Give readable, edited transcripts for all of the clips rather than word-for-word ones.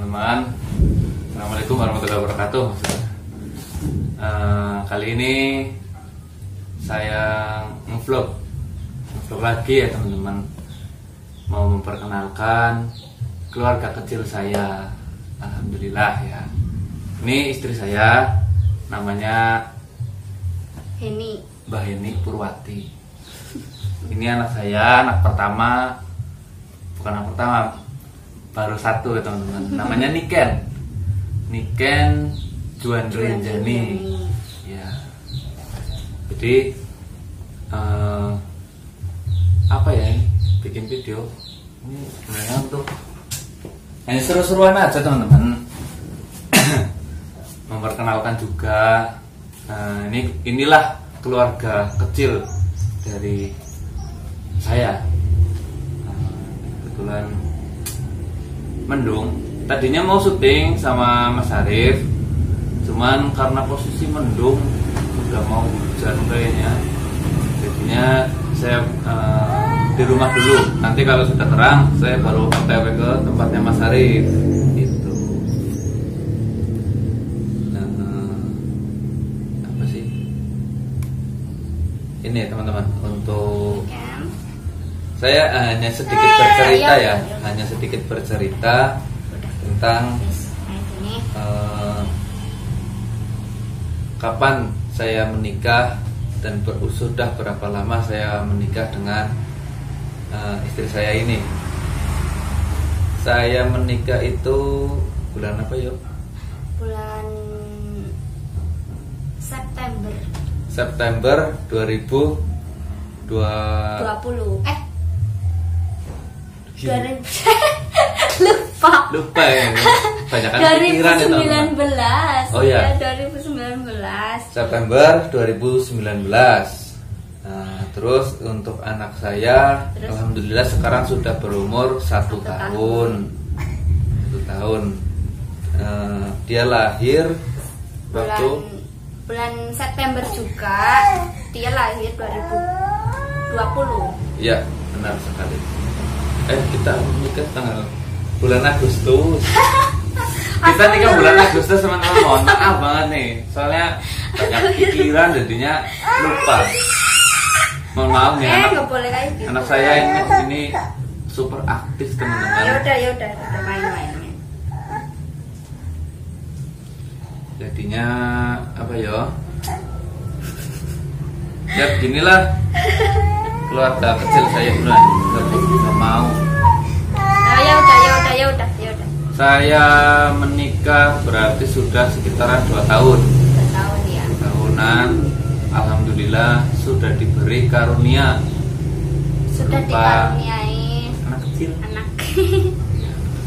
teman-teman. Assalamualaikum warahmatullahi wabarakatuh. Kali ini saya ngevlog lagi ya teman-teman. Mau memperkenalkan keluarga kecil saya. Alhamdulillah ya. Ini istri saya, namanya Heni. Mbak Heni Purwati. Ini anak saya, anak pertama. Bukan anak pertama, baru satu ya teman-teman. Namanya Niken Juandrinjani. Ya. Jadi apa ya ini? Bikin video ini sebenarnya untuk hanya seru-seruan aja teman-teman. Memperkenalkan juga. Inilah keluarga kecil dari saya. Kebetulan mendung. Tadinya mau syuting sama Mas Arif, cuman karena posisi mendung udah mau hujan kayaknya. Jadinya saya di rumah dulu. Nanti kalau sudah terang, saya baru OTW ke tempatnya Mas Arif. Gitu. Apa sih? Ini teman-teman, untuk saya hanya sedikit bercerita ya, hanya sedikit bercerita tentang kapan saya menikah dan sudah berapa lama saya menikah dengan istri saya ini. Saya menikah itu bulan apa yuk? Bulan September 2020. Lupa ya. Banyakan pikiran ya teman-teman. 2019. Oh ya. 2019. September 2019. Nah, terus untuk anak saya, alhamdulillah sekarang sudah berumur 1 tahun. 1 tahun. Dia lahir bulan September juga. Dia lahir 2020. Iya, benar sekali. Kita nikah tanggal bulan Agustus. Kita nikah bulan Agustus teman-teman. Mohon maaf banget nih, soalnya banyak pikiran jadinya lupa. Mohon maaf nih anak saya ini super aktif teman-teman. Ya udah main. Jadinya apa ya? Ya beginilah keluarga kecil saya bulan. Nggak mau. Ya udah. Saya menikah berarti sudah sekitaran 2 tahun. 2 tahun ya. Tahunan, alhamdulillah sudah diberi karunia. Sudah dikaruniai anak kecil.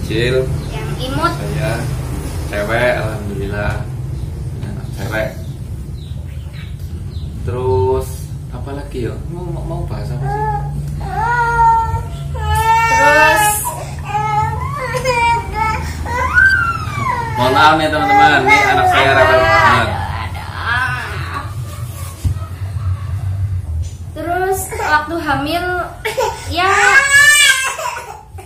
Kecil. Yang imut. Saya cewek, alhamdulillah. Anak cewek. Terus apa lagi ya? Mau bahas apa sih? Terus mohon maaf nih teman-teman, nih anak saya rewel banget. Terus waktu hamil ya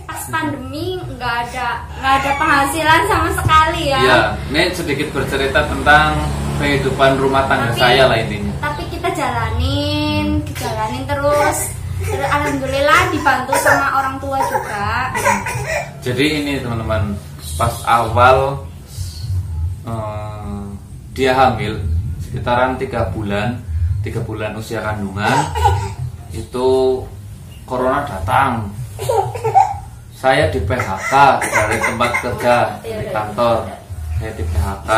pas pandemi nggak ada penghasilan sama sekali ya. Iya, ini sedikit bercerita tentang kehidupan rumah tangga saya lah intinya. Tapi kita jalanin terus alhamdulillah dibantu sama orang tua juga. Jadi ini teman-teman, pas awal dia hamil sekitaran 3 bulan usia kandungan, itu corona datang. Saya di PHK dari tempat kerja di kantor. Saya di PHK.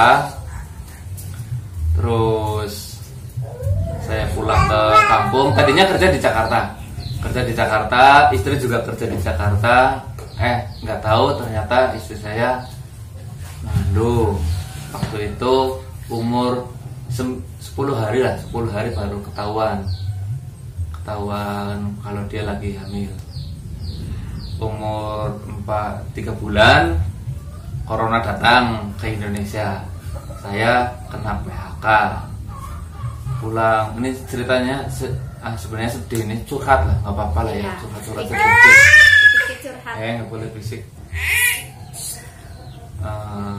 Terus saya pulang ke kampung. Tadinya kerja di Jakarta, istri juga kerja di Jakarta. Nggak tahu ternyata istri saya mengandung. Waktu itu umur 10 hari baru ketahuan kalau dia lagi hamil. Umur 3 bulan corona datang ke Indonesia. Saya kena PHK. Pulang, ini ceritanya sebenarnya sedih, ini curhat lah, nggak apa-apa lah ya, curhat sedikit. Sedikit curhat. Nggak boleh berisik.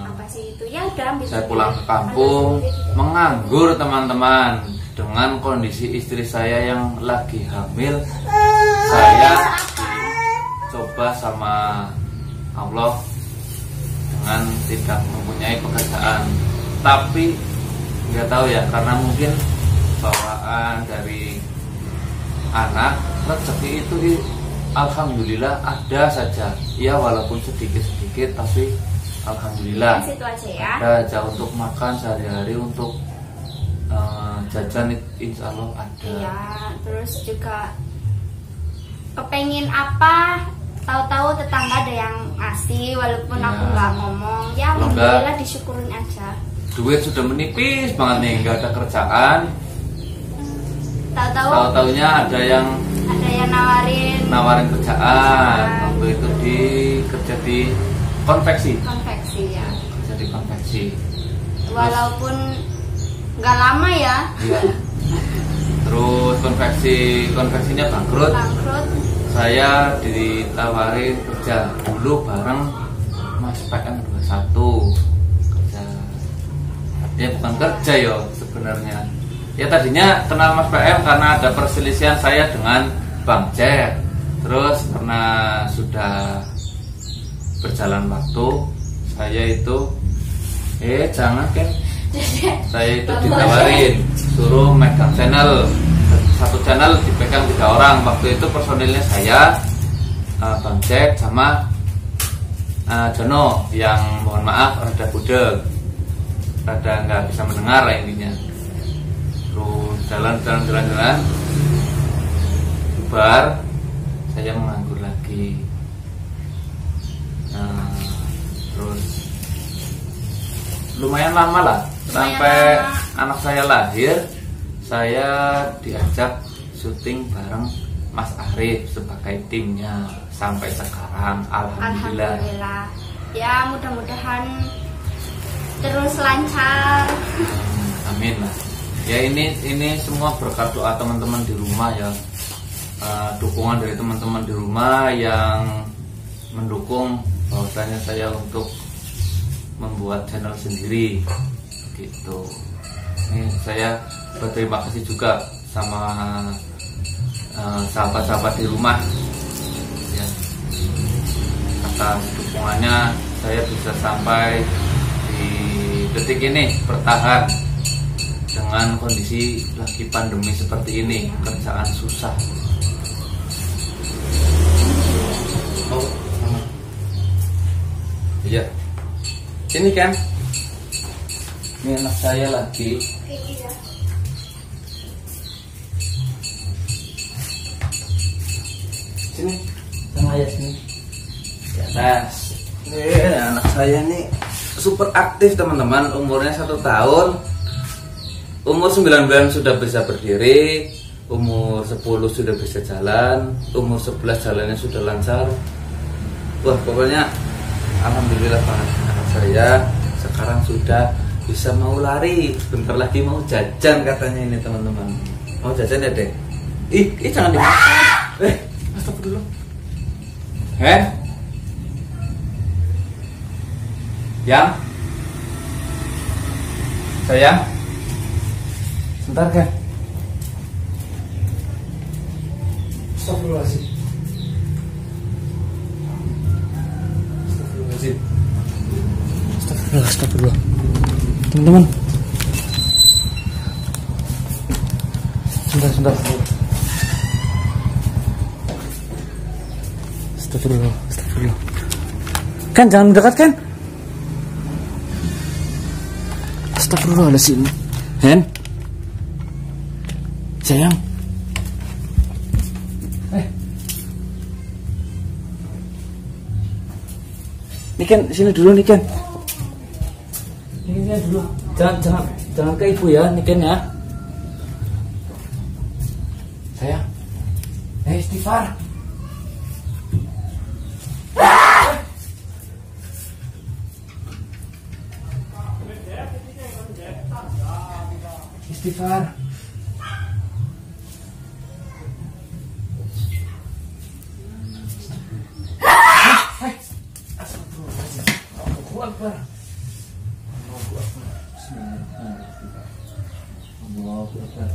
apa sih itu ya udah ambil saya sendiri. pulang ke kampung menganggur teman-teman dengan kondisi istri saya yang lagi hamil. Saya coba sama Allah dengan tidak mempunyai pekerjaan, tapi nggak tahu ya, karena mungkin bawaan dari anak, rezeki itu alhamdulillah ada saja ya, walaupun sedikit-sedikit tapi alhamdulillah situ aja ya. ada aja untuk makan sehari-hari, untuk jajan insya Allah ada. Iya, terus juga kepengin apa, tahu-tahu tetangga ada yang ngasih walaupun Ya. aku nggak ngomong ya, Kalau alhamdulillah disyukurin aja. Duit sudah menipis banget nih, nggak ada kerjaan. Tahu-taunya ada yang nawarin kerjaan. Waktu itu kerja di konveksi ya. kerja di konveksi. Walaupun nggak lama ya. Iya. Terus konveksinya bangkrut. Saya ditawarin kerja dulu bareng Mas PM 21 kerja. Ya bukan kerja ya sebenarnya. Ya tadinya kenal Mas PM karena ada perselisihan saya dengan Bang Jack. Terus karena sudah berjalan waktu, saya itu jangan kan. Saya itu ditawarin suruh megang channel. Satu channel dipegang 3 orang. Waktu itu personilnya saya, Bang Jack sama Jono yang mohon maaf rada budeg, rada nggak bisa mendengar lah intinya. Terus jalan bubar, saya menganggur lagi. Terus lumayan lama lah, sampai anak saya lahir. Saya diajak syuting bareng Mas Arif sebagai timnya sampai sekarang, alhamdulillah. Ya mudah-mudahan terus lancar. Amin lah. Ya ini semua berkat doa teman-teman di rumah ya, dukungan dari teman-teman di rumah yang mendukung bahwasanya saya untuk membuat channel sendiri gitu. Ini saya berterima kasih juga sama sahabat-sahabat di rumah ya, atas dukungannya saya bisa sampai di detik ini bertahan dengan kondisi lagi pandemi seperti ini, kerjaan susah. Oh, iya. Ini kan, ini anak saya lagi. Sini, sama ayah sini. Di atas. Ini anak saya nih super aktif teman-teman, umurnya 1 tahun. Umur 9 bulan sudah bisa berdiri, umur 10 sudah bisa jalan, umur 11 jalannya sudah lancar. Wah pokoknya alhamdulillah banget, anak saya sekarang sudah bisa mau lari, bentar lagi mau jajan katanya ini teman-teman. Mau jajan ya deh? Ih jangan dimakan. Astagfirullah. Yang sayang, sebentar kan? Astagfirullahaladzim. Astagfirullah. Teman-teman, sebentar. Astagfirullah. Kan jangan mendekat kan? Astagfirullahaladzim. Hen, sayang. Niken, sini dulu Niken. Ini dulu. Jangan ke ibu ya, Niken ya. Sayang. Istighfar. Istighfar. Akbar. Allahu Akbar. Allahu Akbar.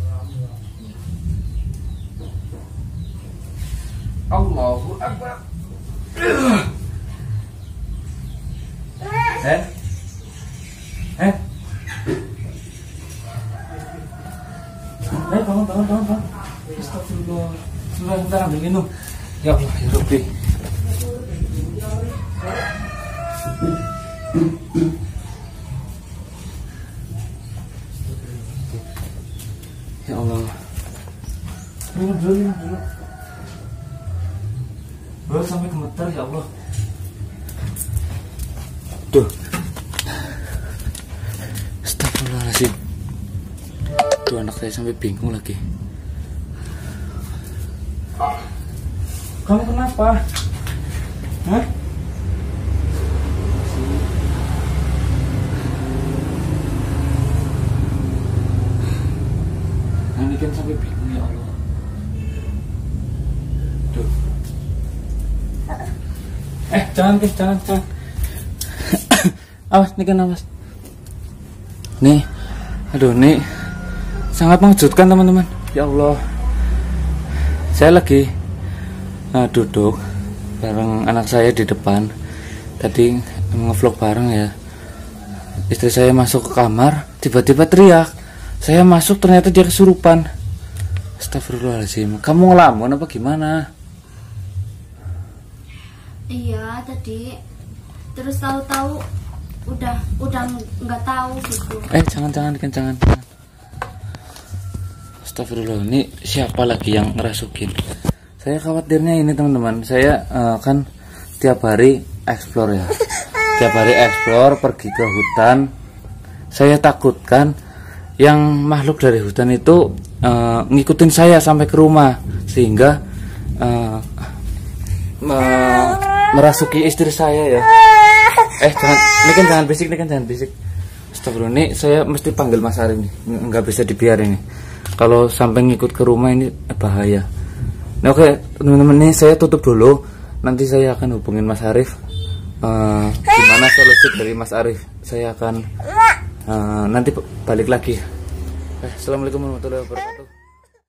Allahu Akbar. Bangun. Astagfirullah. Sebentar ambil minum. Ya Allah, ya Rabbi. Ya Allah. Minum dulu. Baru sampai gemetar, ya Allah. Tuh. Astagfirullahaladzim. Tuh anak saya sampai bingung lagi. Kamu kenapa? Hah? Ini kan sampai bingung, ya Allah. Tuh. Jangan. Awas, nih kan awas. Nih, aduh nih, sangat mengejutkan teman-teman. Ya Allah, saya lagi duduk bareng anak saya di depan. Tadi ngevlog bareng ya. Istri saya masuk ke kamar, tiba-tiba teriak. Saya masuk, ternyata dia kesurupan. Astagfirullahaladzim. Kamu ngelamun apa gimana? Iya tadi. Terus tahu-tahu udah nggak tahu gitu. Jangan. Astagfirullah, ini siapa lagi yang ngerasukin? Saya khawatirnya ini teman-teman. Saya kan tiap hari explore ya. Tiap hari explore, pergi ke hutan. Saya takutkan yang makhluk dari hutan itu ngikutin saya sampai ke rumah, sehingga merasuki istri saya ya. Jangan bisik. Astagfirullah, ini saya mesti panggil Mas Arif nih, nggak bisa dibiarin nih. Kalau sampai ngikut ke rumah ini bahaya. Nah, oke teman-teman, ini saya tutup dulu. Nanti saya akan hubungin Mas Arif. Gimana solusi dari Mas Arif? Saya akan nanti balik lagi. Assalamualaikum warahmatullahi wabarakatuh.